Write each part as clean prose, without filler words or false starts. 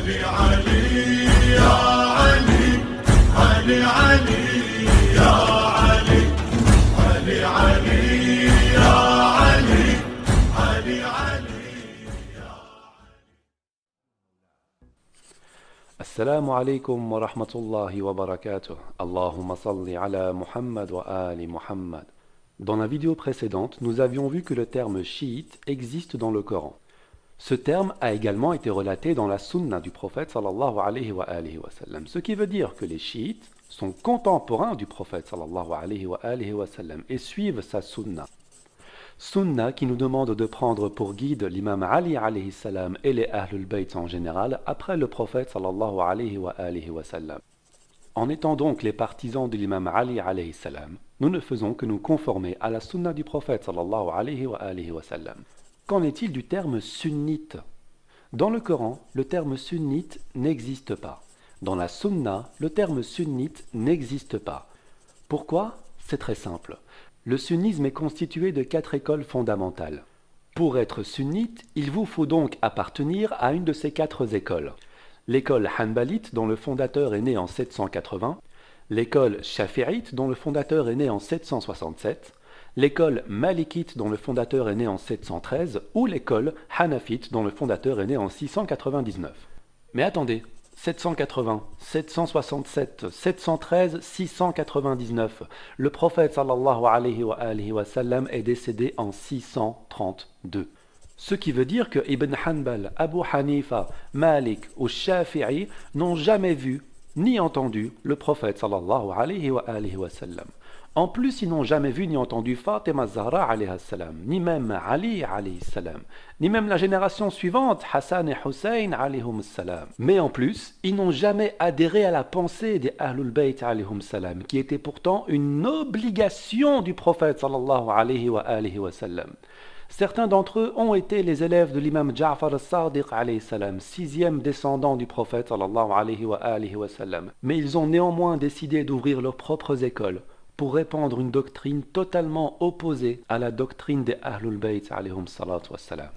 علي علي يا علي علي علي يا علي علي علي يا علي علي علي. Assalamu alaikum wa rahmatullahi wa barakatuh. Allahumma salli ala Muhammad wa ali Muhammad. Dans la vidéo précédente, nous avions vu que le terme chiite existe dans le Coran. Ce terme a également été relaté dans la sunna du prophète sallallahu alayhi wa sallam, ce qui veut dire que les chiites sont contemporains du prophète sallallahu alayhi wa sallam et suivent sa sunna. Sunna qui nous demande de prendre pour guide l'imam Ali alayhi salam et les Ahlul Bayt en général après le prophète sallallahu alayhi wa sallam. En étant donc les partisans de l'imam Ali alayhi salam, nous ne faisons que nous conformer à la sunna du prophète sallallahu alayhi wa sallam. Qu'en est-il du terme sunnite? Dans le Coran, le terme sunnite n'existe pas. Dans la sunna, le terme sunnite n'existe pas. Pourquoi? C'est très simple. Le sunnisme est constitué de 4 écoles fondamentales. Pour être sunnite, il vous faut donc appartenir à une de ces 4 écoles. L'école hanbalite, dont le fondateur est né en 780, l'école shafi'ite, dont le fondateur est né en 767, l'école malikite, dont le fondateur est né en 713, ou l'école hanafite, dont le fondateur est né en 699. Mais attendez, 780, 767, 713, 699. Le prophète sallallahu alayhi wa sallam est décédé en 632. Ce qui veut dire que Ibn Hanbal, Abu Hanifa, Malik ou Shafi'i n'ont jamais vu ni entendu le prophète sallallahu alayhi wa sallam. En plus, ils n'ont jamais vu ni entendu Fatima Zahra alayha salam, ni même Ali alayhi salam, ni même la génération suivante, Hassan et Hussein alayhum salam. Mais en plus, ils n'ont jamais adhéré à la pensée des Ahlul Bayt alayhum salam, qui était pourtant une obligation du prophète sallallahu alayhi wa sallam. Certains d'entre eux ont été les élèves de l'imam Ja'far al-Sadiq alayhi salam, 6e descendant du prophète sallallahu alayhi wa sallam. Mais ils ont néanmoins décidé d'ouvrir leurs propres écoles pour répandre une doctrine totalement opposée à la doctrine des Ahlul Bayt alayhum salatu wassalam.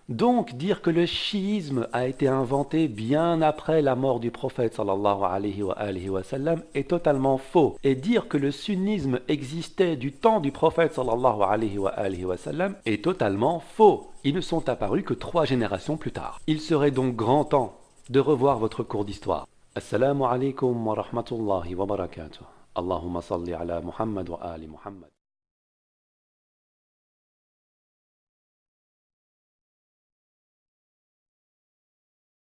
Donc dire que le chiisme a été inventé bien après la mort du prophète sallallahu alayhi wa sallam est totalement faux. Et dire que le sunnisme existait du temps du prophète sallallahu alayhi wa sallam est totalement faux. Ils ne sont apparus que 3 générations plus tard. Il serait donc grand temps de revoir votre cours d'histoire. Assalamu alaikum wa rahmatullahi wa barakatuh. Allahumma salli ala Muhammad wa ali Muhammad.